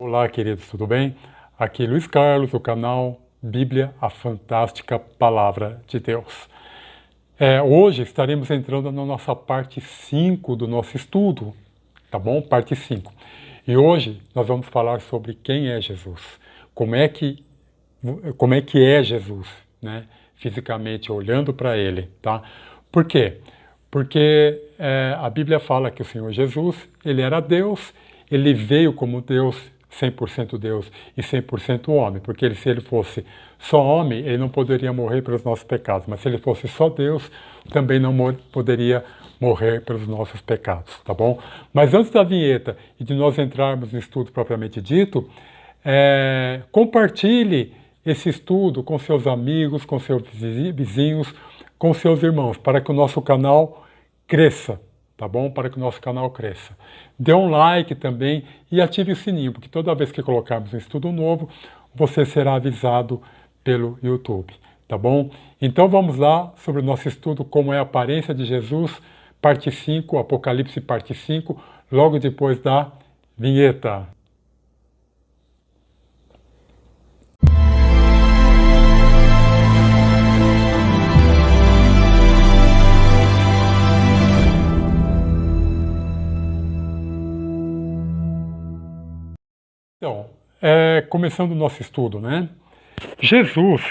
Olá, queridos, tudo bem? Aqui Luiz Carlos, do canal Bíblia, a Fantástica Palavra de Deus. Hoje estaremos entrando na nossa parte 5 do nosso estudo, tá bom? Parte 5. E hoje nós vamos falar sobre quem é Jesus, como é que é Jesus, né? Fisicamente, olhando para ele, tá? Por quê? Porque a Bíblia fala que o Senhor Jesus, ele era Deus, ele veio como Deus, 100% Deus e 100% homem, porque se ele fosse só homem, ele não poderia morrer pelos nossos pecados, mas se ele fosse só Deus, também não poderia morrer pelos nossos pecados, tá bom? Mas antes da vinheta e de nós entrarmos no estudo propriamente dito, compartilhe esse estudo com seus amigos, com seus vizinhos, com seus irmãos, para que o nosso canal cresça, tá bom? Para que o nosso canal cresça. Dê um like também e ative o sininho, porque toda vez que colocarmos um estudo novo, você será avisado pelo YouTube, tá bom? Então vamos lá sobre o nosso estudo, como é a aparência de Jesus, parte 5, Apocalipse parte 5, logo depois da vinheta. Então, começando o nosso estudo, né? Jesus,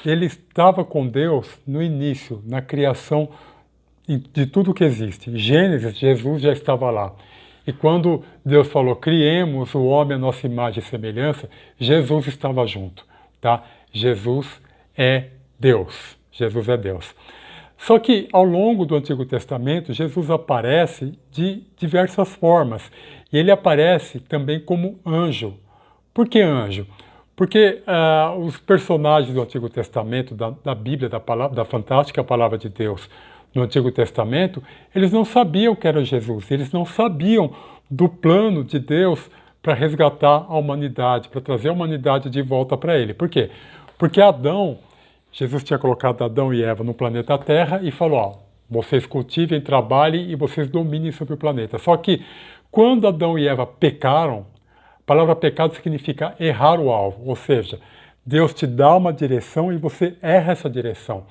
ele estava com Deus no início, na criação de tudo que existe. Em Gênesis, Jesus já estava lá. E quando Deus falou, criemos o homem à nossa imagem e semelhança, Jesus estava junto, tá? Jesus é Deus. Jesus é Deus. Só que ao longo do Antigo Testamento, Jesus aparece de diversas formas. E ele aparece também como anjo. Por que anjo? Porque os personagens do Antigo Testamento, da Bíblia, da fantástica palavra de Deus no Antigo Testamento, eles não sabiam que era Jesus, eles não sabiam do plano de Deus para resgatar a humanidade, para trazer a humanidade de volta para ele. Por quê? Porque Jesus tinha colocado Adão e Eva no planeta Terra e falou, ó, vocês cultivem, trabalhem e vocês dominem sobre o planeta. Só que quando Adão e Eva pecaram, a palavra pecado significa errar o alvo, ou seja, Deus te dá uma direção e você erra essa direção.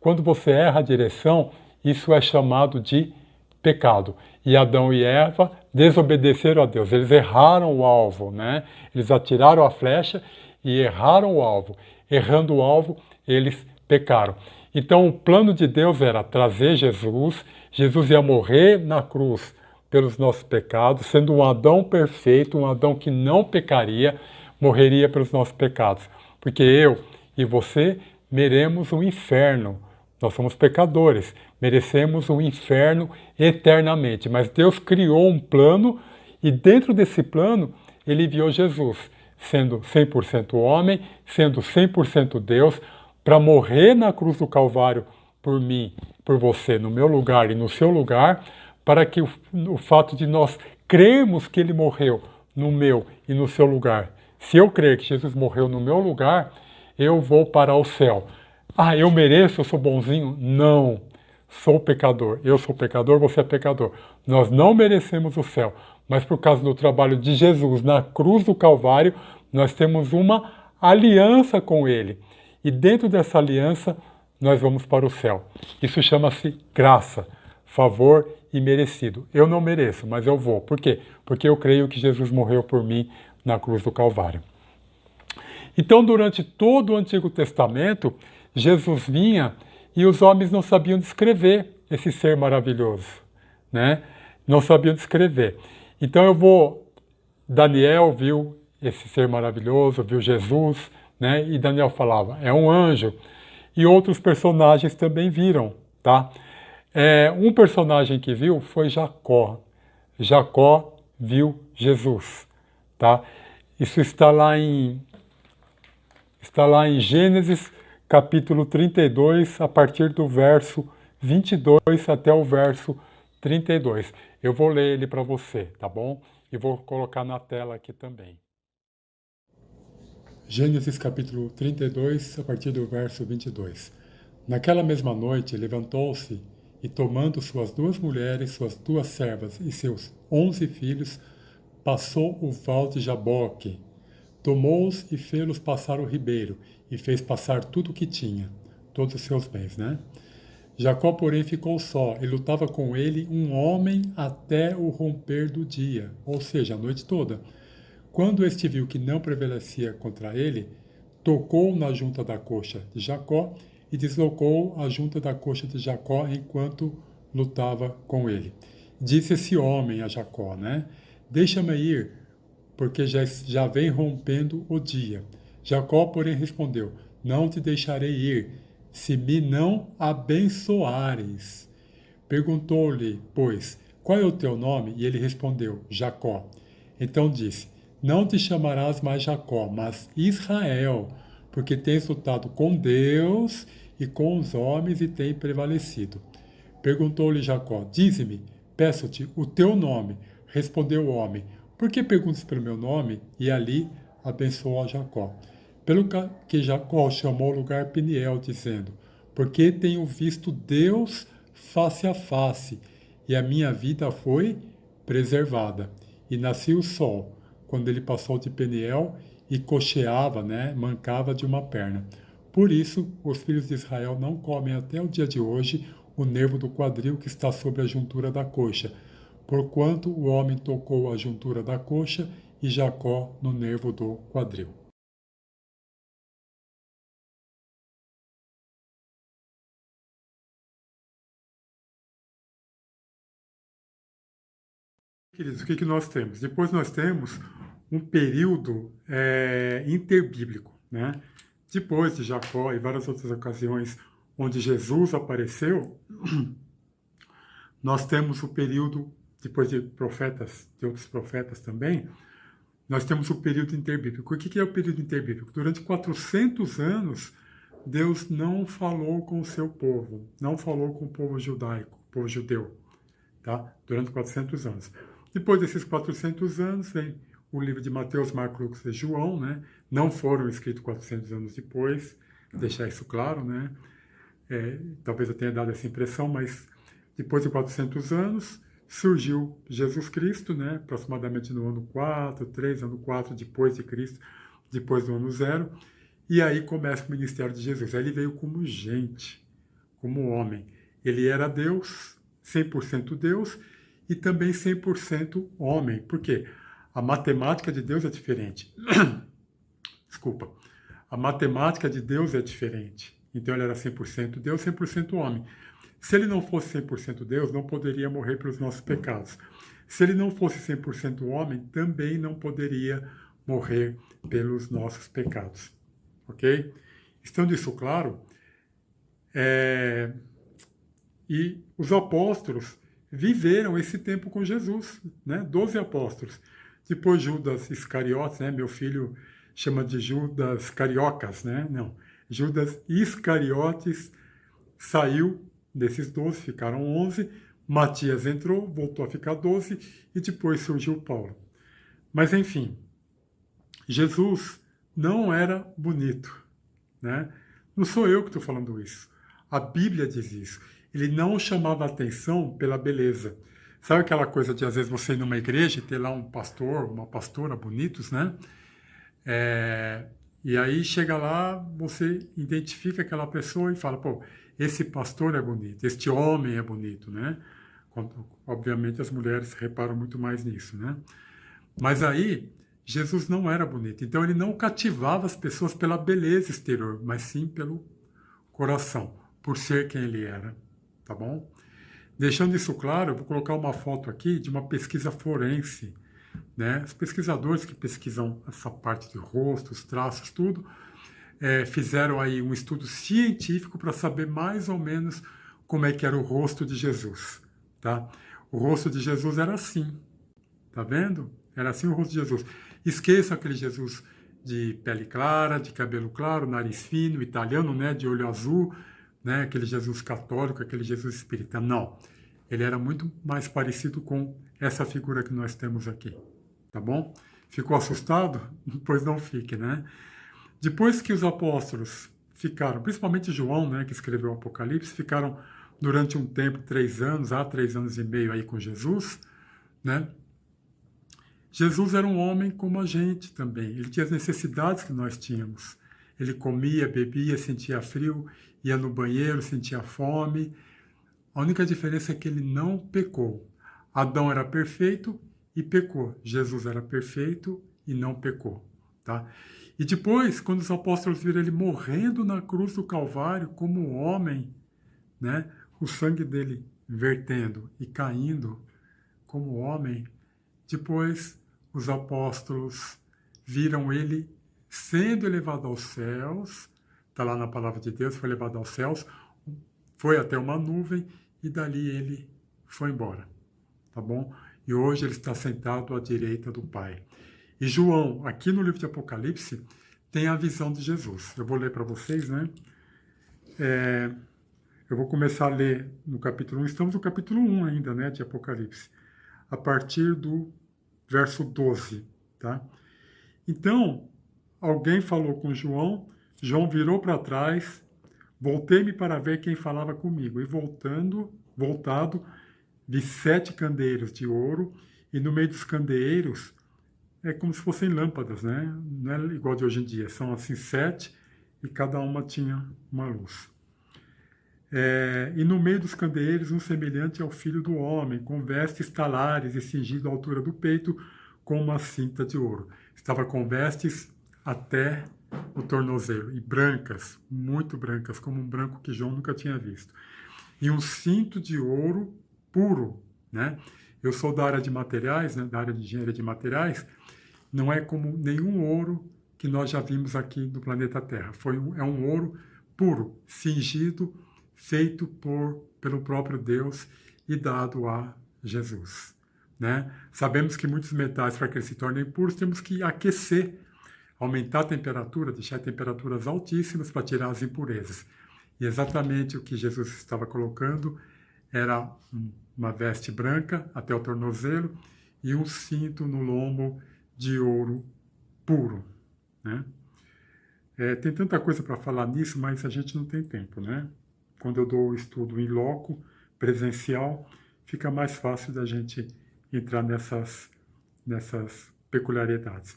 Quando você erra a direção, isso é chamado de pecado. E Adão e Eva desobedeceram a Deus, eles erraram o alvo, né? Eles atiraram a flecha e erraram o alvo. Errando o alvo, eles pecaram. Então o plano de Deus era trazer Jesus, Jesus ia morrer na cruz pelos nossos pecados, sendo um Adão perfeito, um Adão que não pecaria, morreria pelos nossos pecados. Porque eu e você meremos um inferno. Nós somos pecadores, merecemos um inferno eternamente. Mas Deus criou um plano e dentro desse plano ele enviou Jesus, sendo 100% homem, sendo 100% Deus, para morrer na cruz do Calvário por mim, por você, no meu lugar e no seu lugar, para que o fato de nós crermos que ele morreu no meu e no seu lugar, se eu crer que Jesus morreu no meu lugar, eu vou para o céu. Ah, eu mereço, eu sou bonzinho? Não, sou pecador. Eu sou pecador, você é pecador. Nós não merecemos o céu, mas por causa do trabalho de Jesus na cruz do Calvário, nós temos uma aliança com ele. E dentro dessa aliança, nós vamos para o céu. Isso chama-se graça, favor e merecido. Eu não mereço, mas eu vou. Por quê? Porque eu creio que Jesus morreu por mim na cruz do Calvário. Então, durante todo o Antigo Testamento, Jesus vinha e os homens não sabiam descrever esse ser maravilhoso, né? Não sabiam descrever. Então Daniel viu esse ser maravilhoso, viu Jesus, né? E Daniel falava, é um anjo. E outros personagens também viram, tá? Um personagem que viu foi Jacó. Jacó viu Jesus, tá? Isso está lá em Gênesis capítulo 32, a partir do verso 22 até o verso 32. Eu vou ler ele para você, tá bom? E vou colocar na tela aqui também. Gênesis capítulo 32, a partir do verso 22. Naquela mesma noite levantou-se e tomando suas 2 mulheres, suas 2 servas e seus 11 filhos, passou o val de Jaboque, tomou-os e fê-los passar o ribeiro, e fez passar tudo o que tinha, todos os seus bens, né? Jacó, porém, ficou só, e lutava com ele um homem até o romper do dia, ou seja, a noite toda. Quando este viu que não prevalecia contra ele, tocou na junta da coxa de Jacó e deslocou a junta da coxa de Jacó enquanto lutava com ele. Disse esse homem a Jacó, né? Deixa-me ir, porque já vem rompendo o dia. Jacó, porém, respondeu, não te deixarei ir, se me não abençoares. Perguntou-lhe, pois, qual é o teu nome? E ele respondeu, Jacó. Então disse, não te chamarás mais Jacó, mas Israel, porque tens lutado com Deus e com os homens e tem prevalecido. Perguntou-lhe Jacó, dize-me, peço-te, o teu nome. Respondeu o homem, por que perguntas pelo meu nome? E ali abençoou a Jacó. Pelo que Jacó chamou o lugar Peniel, dizendo, porque tenho visto Deus face a face, e a minha vida foi preservada. E nascia o sol, quando ele passou de Peniel e coxeava, né, mancava de uma perna. Por isso, os filhos de Israel não comem até o dia de hoje o nervo do quadril que está sobre a juntura da coxa, porquanto o homem tocou a juntura da coxa e Jacó no nervo do quadril. Queridos, o que nós temos? Depois nós temos um período interbíblico, né? Depois de Jacó e várias outras ocasiões onde Jesus apareceu, nós temos o período, depois de profetas, de outros profetas também, nós temos o período interbíblico. O que é o período interbíblico? Durante 400 anos, Deus não falou com o seu povo, não falou com o povo judaico, o povo judeu, tá? Durante 400 anos. Depois desses 400 anos, vem o livro de Mateus, Marcos, Lucas e João, né? Não foram escritos 400 anos depois, deixar isso claro, né? Talvez eu tenha dado essa impressão, mas depois de 400 anos, surgiu Jesus Cristo, né? Aproximadamente no ano 4, 3, ano 4 depois de Cristo, depois do ano 0, e aí começa o ministério de Jesus. Aí ele veio como gente, como homem. Ele era Deus, 100% Deus, e também 100% homem. Por quê? A matemática de Deus é diferente. Desculpa. A matemática de Deus é diferente. Então ele era 100% Deus, 100% homem. Se ele não fosse 100% Deus, não poderia morrer pelos nossos pecados. Se ele não fosse 100% homem, também não poderia morrer pelos nossos pecados. Ok? Estando isso claro, e os apóstolos viveram esse tempo com Jesus, né? 12 apóstolos. Depois Judas Iscariotes, né? Meu filho chama de Judas Cariocas, né? Não, Judas Iscariotes saiu desses 12, ficaram 11. Matias entrou, voltou a ficar 12 e depois surgiu Paulo. Mas enfim, Jesus não era bonito, né? Não sou eu que estou falando isso. A Bíblia diz isso. Ele não chamava atenção pela beleza. Sabe aquela coisa de, às vezes, você ir numa igreja e ter lá um pastor, uma pastora bonitos, né? E aí chega lá, você identifica aquela pessoa e fala, pô, esse pastor é bonito, este homem é bonito, né? Obviamente as mulheres reparam muito mais nisso, né? Mas aí, Jesus não era bonito. Então ele não cativava as pessoas pela beleza exterior, mas sim pelo coração, por ser quem ele era. Tá bom? Deixando isso claro, eu vou colocar uma foto aqui de uma pesquisa forense, né? Os pesquisadores que pesquisam essa parte de rosto, os traços, tudo, fizeram aí um estudo científico para saber mais ou menos como é que era o rosto de Jesus, tá? O rosto de Jesus era assim, tá vendo? Era assim o rosto de Jesus. Esqueça aquele Jesus de pele clara, de cabelo claro, nariz fino, italiano, né? De olho azul, né? Aquele Jesus católico, aquele Jesus espírita. Não. Ele era muito mais parecido com essa figura que nós temos aqui. Tá bom? Ficou assustado? Pois não fique, né? Depois que os apóstolos ficaram, principalmente João, né, que escreveu o Apocalipse, ficaram durante um tempo, 3 anos, 3 anos e meio aí com Jesus, né? Jesus era um homem como a gente também. Ele tinha as necessidades que nós tínhamos. Ele comia, bebia, sentia frio, ia no banheiro, sentia fome. A única diferença é que ele não pecou. Adão era perfeito e pecou. Jesus era perfeito e não pecou. Tá? E depois, quando os apóstolos viram ele morrendo na cruz do Calvário como um homem, né, o sangue dele vertendo e caindo como homem, depois os apóstolos viram ele sendo elevado aos céus, está lá na palavra de Deus, foi levado aos céus, foi até uma nuvem e dali ele foi embora, tá bom? E hoje ele está sentado à direita do Pai. E João, aqui no livro de Apocalipse, tem a visão de Jesus. Eu vou ler para vocês, né? Eu vou começar a ler no capítulo 1, estamos no capítulo 1 ainda, né, de Apocalipse, a partir do verso 12, tá? Então, alguém falou com João, João virou para trás, voltei-me para ver quem falava comigo, e voltado, vi 7 candeeiros de ouro, e no meio dos candeeiros, é como se fossem lâmpadas, né? Não é igual de hoje em dia, são assim 7, e cada uma tinha uma luz. E no meio dos candeeiros, um semelhante ao Filho do Homem, com vestes talares e cingido à altura do peito, com uma cinta de ouro. Estava com vestes até o tornozelo, e brancas, muito brancas, como um branco que João nunca tinha visto. E um cinto de ouro puro, né? Eu sou da área de materiais, né? Da área de engenharia de materiais, não é como nenhum ouro que nós já vimos aqui no planeta Terra. É um ouro puro, cingido, feito pelo próprio Deus e dado a Jesus, né? Sabemos que muitos metais, para que eles se tornem puros, temos que aquecer, aumentar a temperatura, deixar temperaturas altíssimas para tirar as impurezas. E exatamente o que Jesus estava colocando era uma veste branca até o tornozelo e um cinto no lombo de ouro puro, né? Tem tanta coisa para falar nisso, mas a gente não tem tempo, né? Quando eu dou o estudo em loco, presencial, fica mais fácil da gente entrar nessas peculiaridades.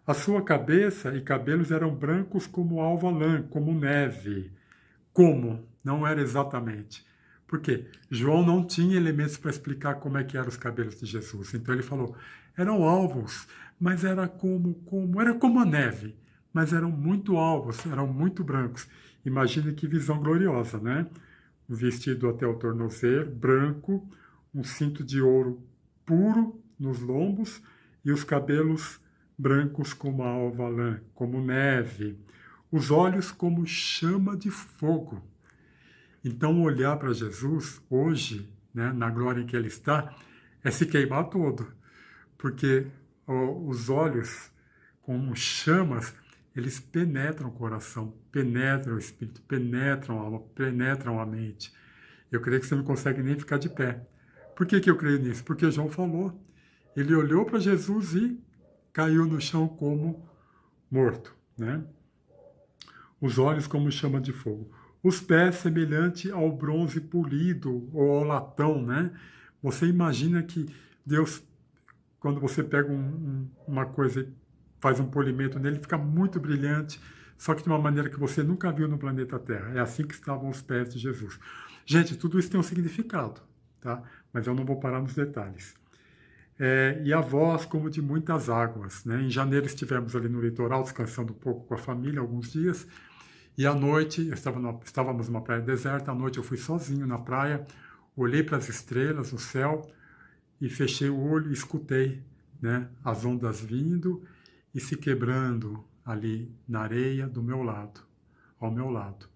A sua cabeça e cabelos eram brancos como alva lã, como neve. Como? Não era exatamente. Por quê? João não tinha elementos para explicar como é que eram os cabelos de Jesus. Então ele falou, eram alvos, mas era como a neve, mas eram muito alvos, eram muito brancos. Imagine que visão gloriosa, né? Um vestido até o tornozelo, branco, um cinto de ouro puro nos lombos e os cabelos brancos como a alva lã, como neve. Os olhos como chama de fogo. Então, olhar para Jesus hoje, né, na glória em que ele está, é se queimar todo. Porque os olhos, como chamas, eles penetram o coração, penetram o espírito, penetram a alma, penetram a mente. Eu creio que você não consegue nem ficar de pé. Por que eu creio nisso? Porque João falou. Ele olhou para Jesus e caiu no chão como morto, né? Os olhos como chama de fogo. Os pés semelhante ao bronze polido ou ao latão, né? Você imagina que Deus, quando você pega uma coisa e faz um polimento nele, fica muito brilhante, só que de uma maneira que você nunca viu no planeta Terra. É assim que estavam os pés de Jesus. Gente, tudo isso tem um significado, tá? Mas eu não vou parar nos detalhes. E a voz como de muitas águas, né? Em janeiro estivemos ali no litoral, descansando um pouco com a família, alguns dias, e à noite, estávamos numa praia deserta, à noite eu fui sozinho na praia, olhei para as estrelas, o céu, e fechei o olho e escutei, né, as ondas vindo e se quebrando ali na areia do meu lado, ao meu lado.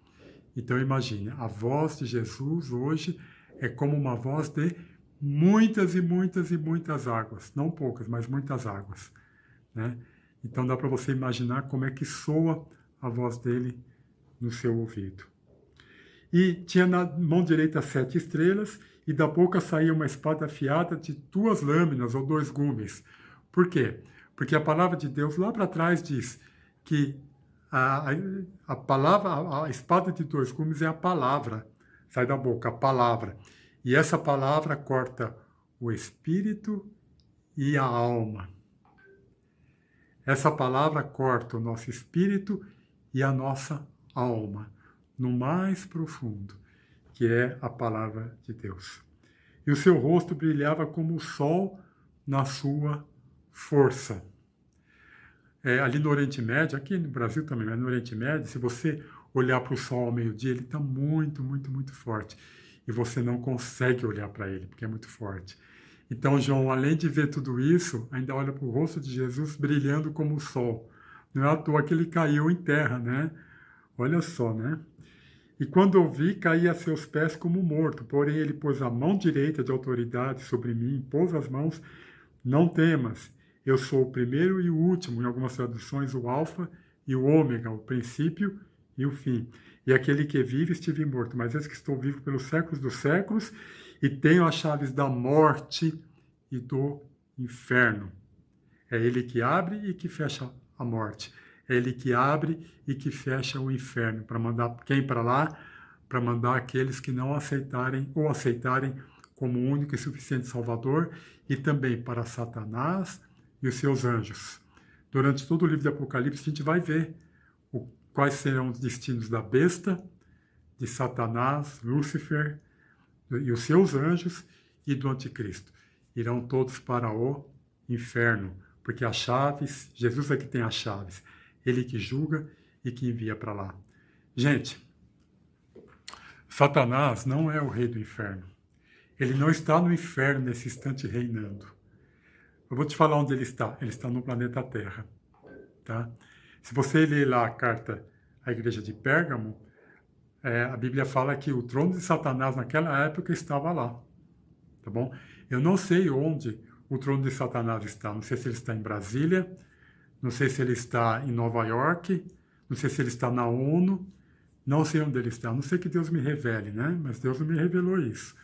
Então imagine, a voz de Jesus hoje é como uma voz de muitas e muitas e muitas águas, não poucas, mas muitas águas, né? Então dá para você imaginar como é que soa a voz dele no seu ouvido. E tinha na mão direita 7 estrelas, e da boca saía uma espada afiada de 2 lâminas ou 2 gumes. Por quê? Porque a palavra de Deus lá para trás diz que a espada de 2 gumes é a palavra, sai da boca, a palavra. E essa palavra corta o espírito e a alma, Essa palavra corta o nosso espírito e a nossa alma, no mais profundo, que é a palavra de Deus. E o seu rosto brilhava como o sol na sua força. Ali no Oriente Médio, aqui no Brasil também, mas no Oriente Médio, se você olhar para o sol ao meio-dia, ele está muito, muito, muito forte. E você não consegue olhar para ele, porque é muito forte. Então, João, além de ver tudo isso, ainda olha para o rosto de Jesus brilhando como o sol. Não é à toa que ele caiu em terra, né? Olha só, né? E quando eu vi, caí a seus pés como morto. Porém, ele pôs a mão direita de autoridade sobre mim, pôs as mãos, não temas. Eu sou o primeiro e o último, em algumas traduções, o alfa e o ômega, o princípio e o fim. E aquele que vive, estive morto, mas eis que estou vivo pelos séculos dos séculos e tenho as chaves da morte e do inferno. É ele que abre e que fecha a morte. É ele que abre e que fecha o inferno. Para mandar quem para lá? Para mandar aqueles que não aceitarem ou aceitarem como único e suficiente Salvador, e também para Satanás e os seus anjos. Durante todo o livro de Apocalipse, a gente vai ver quais serão os destinos da besta, de Satanás, Lúcifer e os seus anjos e do anticristo. Irão todos para o inferno, porque as chaves, Jesus é que tem as chaves, ele que julga e que envia para lá. Gente, Satanás não é o rei do inferno. Ele não está no inferno nesse instante reinando. Eu vou te falar onde ele está. Ele está no planeta Terra. Tá? Se você ler lá a carta à igreja de Pérgamo, a Bíblia fala que o trono de Satanás naquela época estava lá. Tá bom? Eu não sei onde o trono de Satanás está. Não sei se ele está em Brasília, não sei se ele está em Nova York, não sei se ele está na ONU, não sei onde ele está. Não sei que Deus me revele, né? Mas Deus não me revelou isso.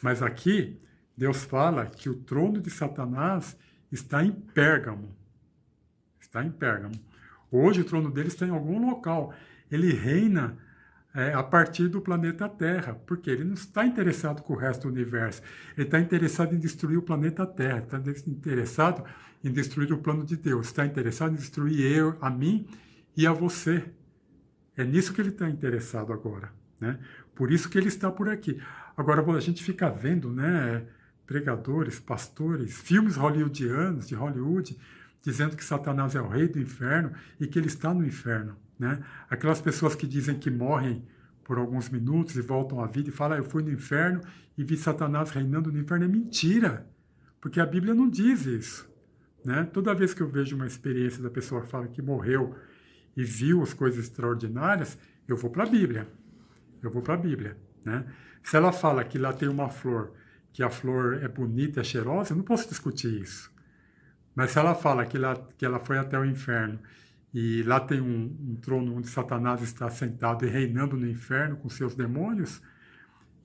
Mas aqui, Deus fala que o trono de Satanás está em Pérgamo. Está em Pérgamo. Hoje o trono dele está em algum local. Ele reina a partir do planeta Terra, porque ele não está interessado com o resto do universo. Ele está interessado em destruir o planeta Terra, está interessado em destruir o plano de Deus, está interessado em destruir a mim e a você. É nisso que ele está interessado agora, né? Por isso que ele está por aqui. Agora, a gente fica vendo, né, pregadores, pastores, filmes hollywoodianos, de Hollywood, dizendo que Satanás é o rei do inferno e que ele está no inferno, né? Aquelas pessoas que dizem que morrem por alguns minutos e voltam à vida e falam, eu fui no inferno e vi Satanás reinando no inferno. É mentira, porque a Bíblia não diz isso, né? Toda vez que eu vejo uma experiência da pessoa que fala que morreu e viu as coisas extraordinárias, eu vou para a Bíblia. Eu vou para a Bíblia, né? Se ela fala que lá tem uma flor, que a flor é bonita, é cheirosa, eu não posso discutir isso. Mas se ela fala que ela foi até o inferno e lá tem um trono onde Satanás está sentado e reinando no inferno com seus demônios,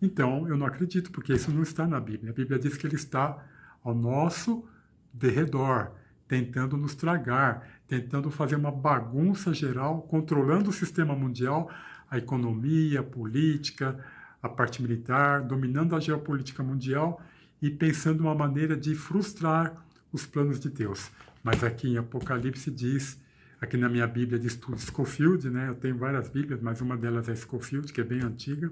então eu não acredito, porque isso não está na Bíblia. A Bíblia diz que ele está ao nosso derredor, tentando nos tragar, tentando fazer uma bagunça geral, controlando o sistema mundial, a economia, a política, a parte militar, dominando a geopolítica mundial e pensando uma maneira de frustrar os planos de Deus. Mas aqui em Apocalipse diz, aqui na minha Bíblia diz tudo Scofield, né? Eu tenho várias Bíblias, mas uma delas é Scofield, que é bem antiga,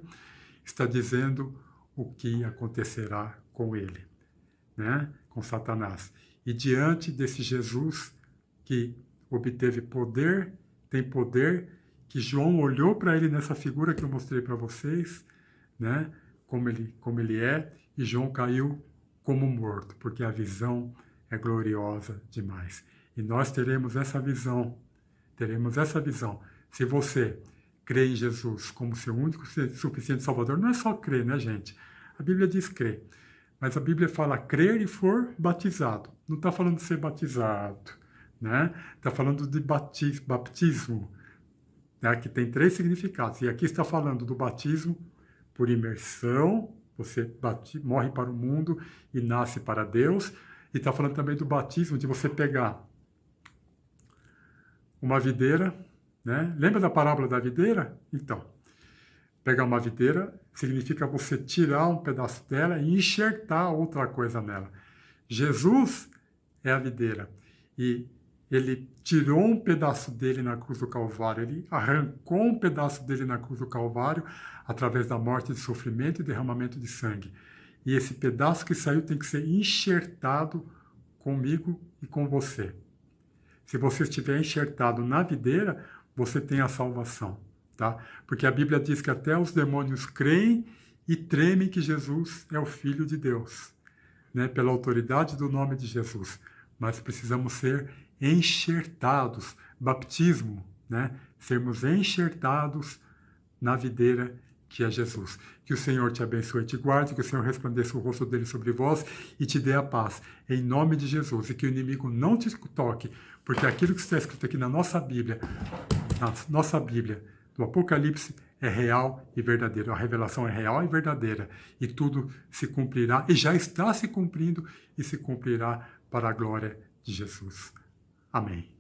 está dizendo o que acontecerá com ele, né? Com Satanás. E diante desse Jesus que obteve poder, tem poder, que João olhou para ele nessa figura que eu mostrei para vocês, né? Como ele é, e João caiu como morto, porque a visão é gloriosa demais. E nós teremos essa visão, Se você crê em Jesus como seu único e suficiente Salvador, não é só crer, né, gente? A Bíblia diz crer, mas a Bíblia fala crer e for batizado. Não está falando de ser batizado, né? Está falando de batismo, né? Que tem 3 significados. E aqui está falando do batismo por imersão, você morre para o mundo e nasce para Deus. E está falando também do batismo, de você pegar uma videira, né? Lembra da parábola da videira? Então, pegar uma videira significa você tirar um pedaço dela e enxertar outra coisa nela. Jesus é a videira. E ele tirou um pedaço dele na cruz do Calvário, ele arrancou um pedaço dele na cruz do Calvário através da morte, de sofrimento e derramamento de sangue. E esse pedaço que saiu tem que ser enxertado comigo e com você. Se você estiver enxertado na videira, você tem a salvação, tá? Porque a Bíblia diz que até os demônios creem e tremem que Jesus é o Filho de Deus, né? Pela autoridade do nome de Jesus. Mas precisamos ser enxertados, batismo, né? Sermos enxertados na videira que é Jesus. Que o Senhor te abençoe e te guarde, que o Senhor resplandeça o rosto dele sobre vós e te dê a paz, em nome de Jesus, e que o inimigo não te toque, porque aquilo que está escrito aqui na nossa Bíblia, do Apocalipse, é real e verdadeiro. A revelação é real e verdadeira, e tudo se cumprirá, e já está se cumprindo, e se cumprirá para a glória de Jesus. Amém.